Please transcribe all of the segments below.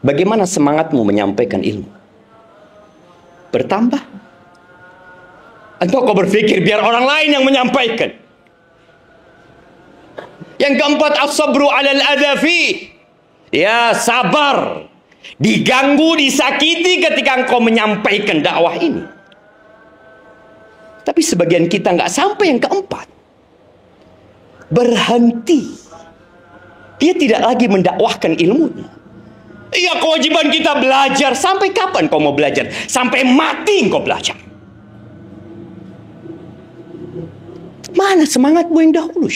Bagaimana semangatmu menyampaikan ilmu? Bertambah? Atau kau berpikir biar orang lain yang menyampaikan? Yang keempat, as-sabru 'alal adza fi. Ya, sabar. Diganggu, disakiti ketika engkau menyampaikan dakwah ini. Tapi sebagian kita nggak sampai yang keempat. Berhenti. Dia tidak lagi mendakwahkan ilmunya. Iya, kewajiban kita belajar. Sampai kapan kau mau belajar? Sampai mati engkau belajar. Mana semangatmu yang dahulu?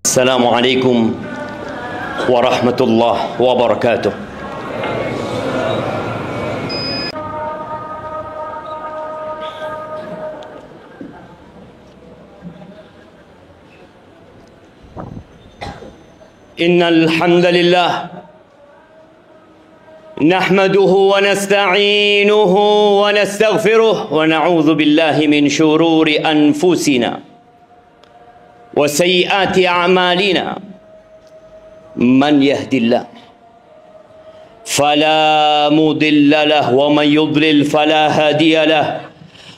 Assalamualaikum warahmatullahi wabarakatuh. Innal hamdalillah nahmaduhu wa nasta'inuhu wa nastaghfiruh wa na'udzu billahi min shururi anfusina wa sayyiati a'malina. Man yahdillah fala mudilla lahu wa man yudlil fala hadiya lahu.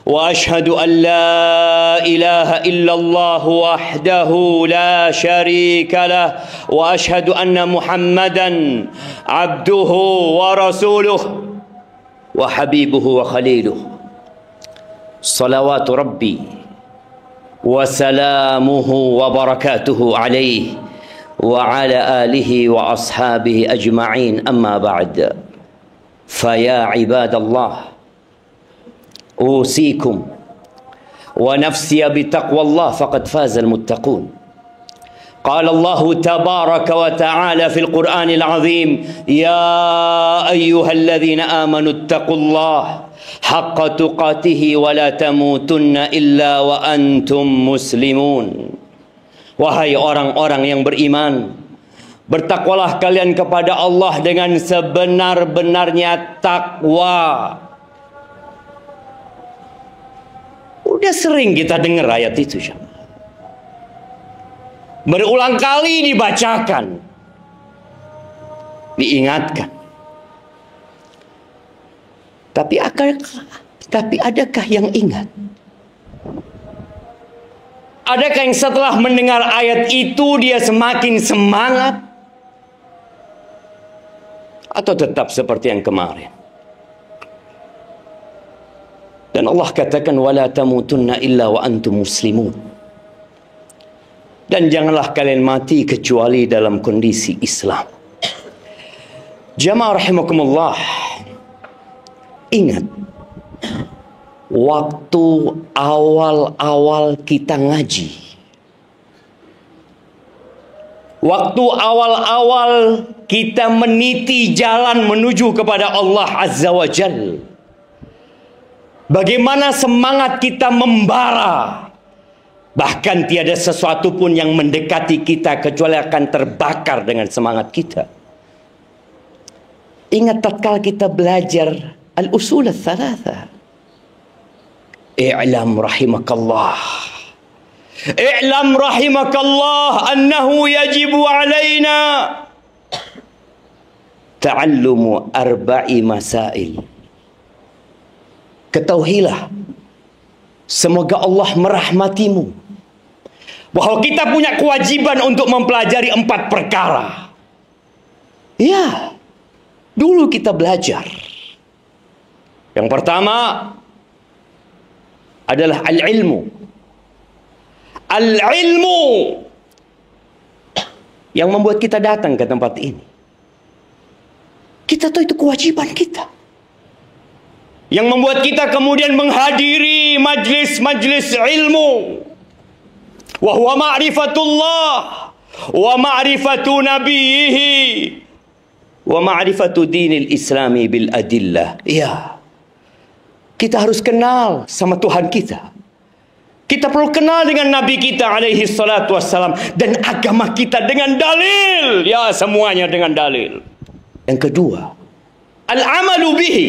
Wa ashhadu an la ilaha illallah wahdahu la syarika lah wa ashhadu anna Muhammadan abduhu wa rasuluh wa habibuhu wa khaliluh. Salawatu rabbi wa salamuhu wa barakatuhu alaihi wa ala alihi wa ashabihi ajma'in, amma ba'd. Fa ya ibadallah, أوصيكم ونفسي بتقوى الله فقد فاز المتقون. قال الله تبارك وتعالى في القرآن العظيم: يا أيها الذين آمنوا اتقوا الله حق تقاته ولا تموتن إلا وأنتم مسلمون. Wahai orang-orang yang beriman, bertakwalah kalian kepada Allah dengan sebenar-benarnya takwa. Udah sering kita dengar ayat itu, berulang kali dibacakan, diingatkan. Tapi adakah yang ingat? Adakah yang setelah mendengar ayat itu dia semakin semangat? Atau tetap seperti yang kemarin? Dan Allah katakan wala tamutunna illa wa antum muslimun. Dan janganlah kalian mati kecuali dalam kondisi Islam. Jamaah rahimakumullah, ingat waktu awal-awal kita ngaji, waktu awal-awal kita meniti jalan menuju kepada Allah Azza wa Jalla, bagaimana semangat kita membara. Bahkan tiada sesuatu pun yang mendekati kita kecuali akan terbakar dengan semangat kita. Ingat tatkala kita belajar al-usul ats-tsalatsa. I'lam rahimakallah. I'lam rahimakallah annahu yajibu alaina ta'allumu arba'i masail. Ketahuilah, semoga Allah merahmatimu, bahwa kita punya kewajiban untuk mempelajari 4 perkara. Ya, dulu kita belajar. Yang pertama adalah al-ilmu. Al-ilmu yang membuat kita datang ke tempat ini. Kita tahu itu kewajiban kita, yang membuat kita kemudian menghadiri majlis-majlis ilmu. Wa huwa ma'rifatullah wa ma'rifatu nabiyhi wa ma'rifatu dinil islami bil adillah. Ya, kita harus kenal sama Tuhan kita. Kita perlu kenal dengan Nabi kita alaihi salatu wassalam, dan agama kita dengan dalil. Ya, semuanya dengan dalil. Yang kedua, al-amalu bihi,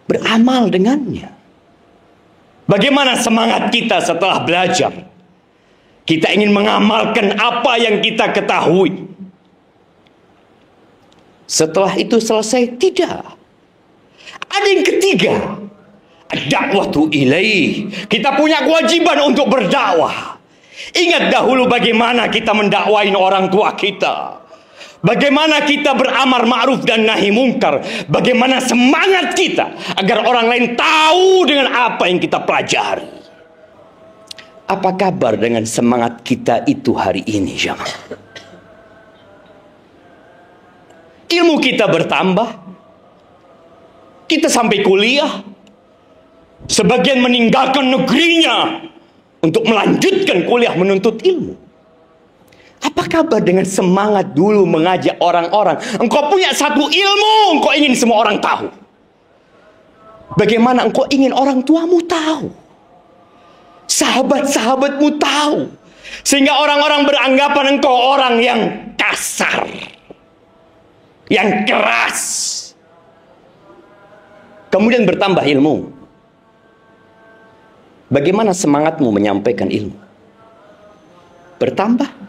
beramal dengannya. Bagaimana semangat kita setelah belajar? Kita ingin mengamalkan apa yang kita ketahui. Setelah itu selesai? Tidak. Ada yang ketiga, dakwatu ilaih. Kita punya kewajiban untuk berdakwah. Ingat dahulu bagaimana kita mendakwain orang tua kita. Bagaimana kita beramar ma'ruf dan nahi mungkar. Bagaimana semangat kita agar orang lain tahu dengan apa yang kita pelajari. Apa kabar dengan semangat kita itu hari ini, jamaah? Ilmu kita bertambah. Kita sampai kuliah. Sebagian meninggalkan negerinya untuk melanjutkan kuliah menuntut ilmu. Apa kabar dengan semangat dulu mengajak orang-orang? Engkau punya satu ilmu, engkau ingin semua orang tahu. Bagaimana engkau ingin orang tuamu tahu? Sahabat-sahabatmu tahu. Sehingga orang-orang beranggapan engkau orang yang kasar, yang keras. Kemudian bertambah ilmu. Bagaimana semangatmu menyampaikan ilmu? Bertambah.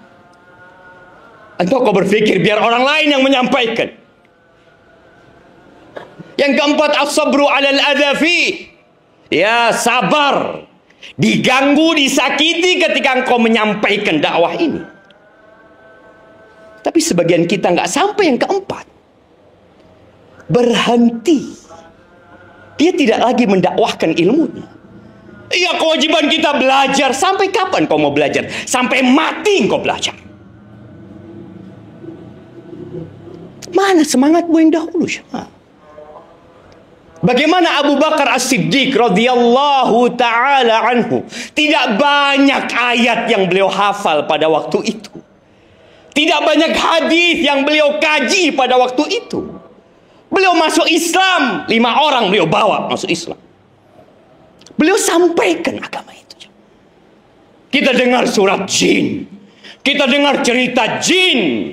Atau kau berpikir biar orang lain yang menyampaikan? Yang keempat, as-sabru 'alal adza fi. Ya, sabar. Diganggu, disakiti ketika engkau menyampaikan dakwah ini. Tapi sebagian kita nggak sampai yang keempat. Berhenti. Dia tidak lagi mendakwahkan ilmunya. Iya, kewajiban kita belajar. Sampai kapan kau mau belajar? Sampai mati engkau belajar. Mana semangatmu yang dahulu? Bagaimana Abu Bakar As-Siddiq radhiyallahu ta'ala anhu. Tidak banyak ayat yang beliau hafal pada waktu itu. Tidak banyak hadis yang beliau kaji pada waktu itu. Beliau masuk Islam, 5 orang beliau bawa masuk Islam. Beliau sampaikan agama itu. Kita dengar surat jin. Kita dengar cerita jin.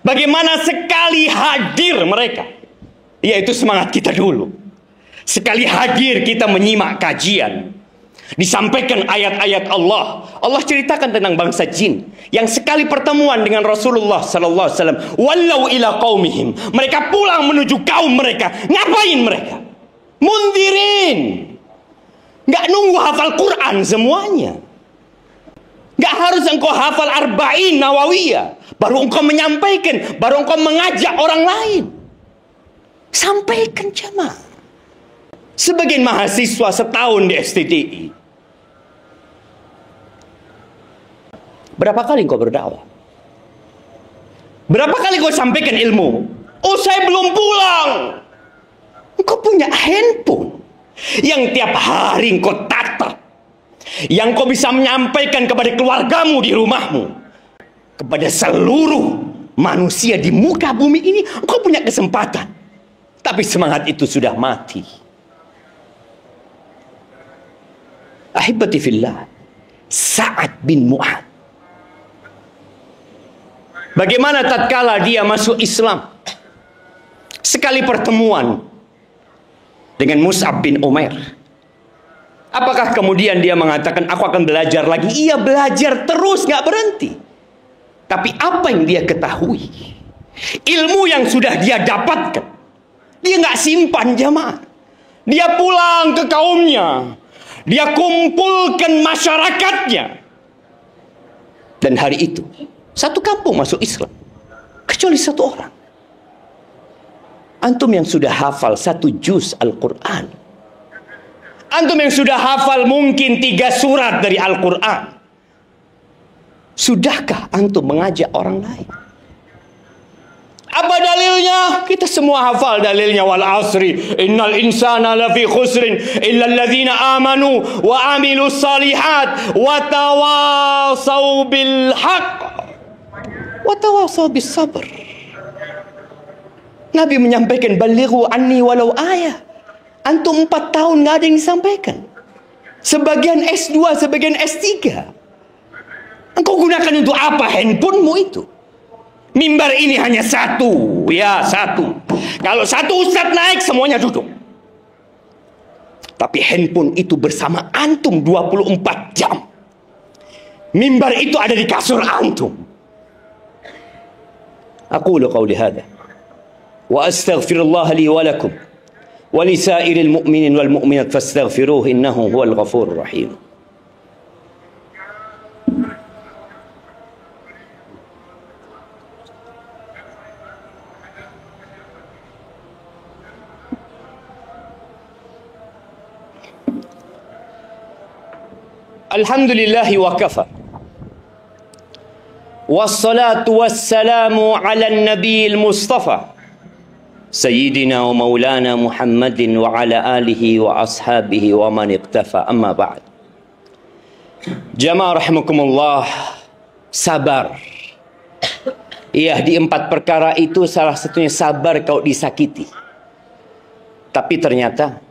Bagaimana sekali hadir mereka. Yaitu semangat kita dulu. Sekali hadir kita menyimak kajian. Disampaikan ayat-ayat Allah. Allah ceritakan tentang bangsa jin yang sekali pertemuan dengan Rasulullah sallallahu alaihi wasallam, wallau ila qaumihim. Mereka pulang menuju kaum mereka. Ngapain mereka? Mundirin. Enggak nunggu hafal Quran semuanya. Enggak harus engkau hafal Arba'in Nawawiyah baru engkau menyampaikan, baru engkau mengajak orang lain. Sampaikan jamaah. Sebagian mahasiswa setahun di STTI. Berapa kali engkau berdakwah? Berapa kali kau sampaikan ilmu? Oh, saya belum pulang. Engkau punya handphone yang tiap hari engkau tatap, yang kau bisa menyampaikan kepada keluargamu di rumahmu, kepada seluruh manusia di muka bumi ini. Engkau punya kesempatan, tapi semangat itu sudah mati. Ahibati fillah, Sa'ad bin Mu'ad, bagaimana tatkala dia masuk Islam, sekali pertemuan dengan Mus'ab bin Umair, apakah kemudian dia mengatakan aku akan belajar lagi? Iya, belajar terus, nggak berhenti. Tapi apa yang dia ketahui, ilmu yang sudah dia dapatkan, dia nggak simpan jamaah. Dia pulang ke kaumnya, dia kumpulkan masyarakatnya, dan hari itu satu kampung masuk Islam kecuali satu orang. Antum yang sudah hafal 1 juz Al-Quran, antum yang sudah hafal mungkin 3 surat dari Al-Quran, sudahkah antum mengajak orang lain? Apa dalilnya? Kita semua hafal dalilnya. Wal asri innal insana lafi khusrin illa alladhina amanu wa amilus salihat wa tawasaw bil haqq wa tawasaw bis sabr. Nabi menyampaikan balighu anni walau ayah. Antum 4 tahun nggak ada yang disampaikan. Sebagian S2, sebagian S3. Engkau gunakan untuk apa handphonemu itu? Mimbar ini hanya 1, ya 1. Kalau 1 ustadz naik, semuanya duduk. Tapi handphone itu bersama antum 24 jam. Mimbar itu ada di kasur antum. Aqulu qawli hadha wa astaghfirullah li wa lakum wa li sa'iril mu'minin wal mu'minat fastaghfiruhu innahu huwal ghafurur rahim. Alhamdulillahi wa kafa. Wassalatu wassalamu ala nabiyil mustafa Sayyidina wa maulana Muhammadin wa ala alihi wa ashabihi wa man iqtafa, amma ba'd. Jamaah rahimakumullah, sabar. Iya, di 4 perkara itu salah satunya sabar kalau disakiti. Tapi ternyata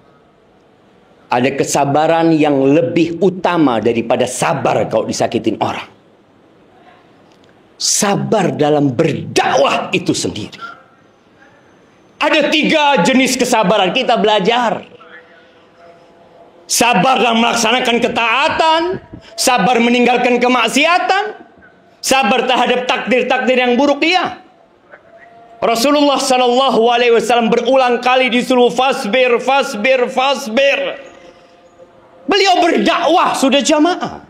ada kesabaran yang lebih utama daripada sabar kalau disakitin orang. Sabar dalam berdakwah itu sendiri. Ada 3 jenis kesabaran, kita belajar. Sabar dalam melaksanakan ketaatan, sabar meninggalkan kemaksiatan, sabar terhadap takdir-takdir yang buruk dia. Rasulullah SAW berulang kali disuruh fasbir, fasbir, fasbir. Beliau berdakwah sudah jamaah.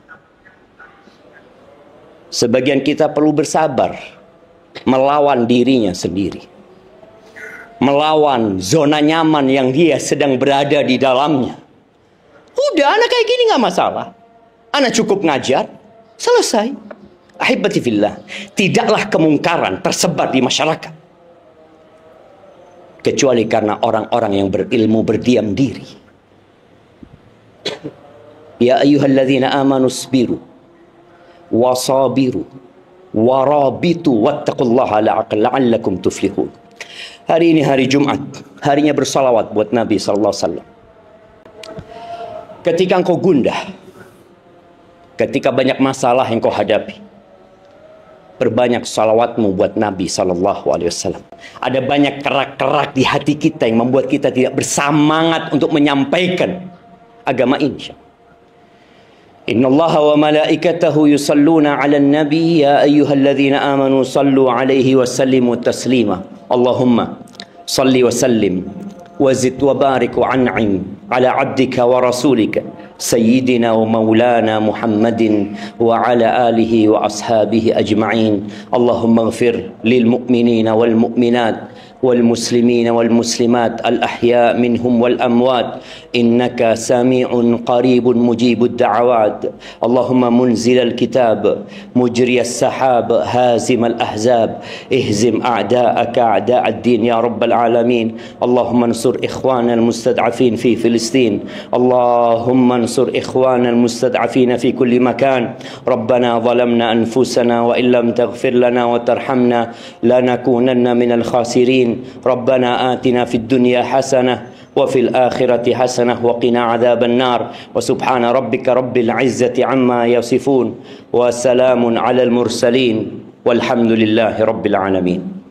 Sebagian kita perlu bersabar melawan dirinya sendiri, melawan zona nyaman yang dia sedang berada di dalamnya. Udah, anak kayak gini nggak masalah, anak cukup ngajar, selesai. Ahibati fillah, tidaklah kemungkaran tersebar di masyarakat kecuali karena orang-orang yang berilmu berdiam diri. Ya ayyuhalladzina amanu isbiru wasabiru warabitu wattaqullaha la'allakum tuflihun. Hari ini hari Jumat, harinya bersalawat buat Nabi sallallahu alaihi wasallam. Ketika engkau gundah, ketika banyak masalah yang kau hadapi, perbanyak salawatmu buat Nabi sallallahu alaihi wasallam. Ada banyak kerak-kerak di hati kita yang membuat kita tidak bersemangat untuk menyampaikan agama ini. Innallaha wa malaikatahu yusalluna 'alan nabi ya ayyuhalladzina amanu sallu 'alaihi wa sallimu taslima. Allahumma salli wa sallim wa zid wa barik wa an'im 'ala 'abdika wa rasulika sayyidina wa maulana Muhammadin wa 'ala alihi wa ashabihi ajma'in. Allahumma ighfir lil mu'minina wal mu'minat والمسلمين والمسلمات الأحياء منهم والأموات إنك سميع قريب مجيب الدعوات. اللهم منزل الكتاب مجري السحاب هازم الأحزاب اهزم أعداءك أعداء الدين يا رب العالمين. اللهم انصر إخواننا المستضعفين في فلسطين. اللهم انصر إخواننا المستضعفين في كل مكان. ربنا ظلمنا أنفسنا وإن لم تغفر لنا وترحمنا لنكونن من الخاسرين. ربنا آتنا في الدنيا حسنة وفي الآخرة حسنة وقنا عذاب النار. وسبحان ربك رب العزة عما يصفون وسلام على المرسلين والحمد لله رب العالمين.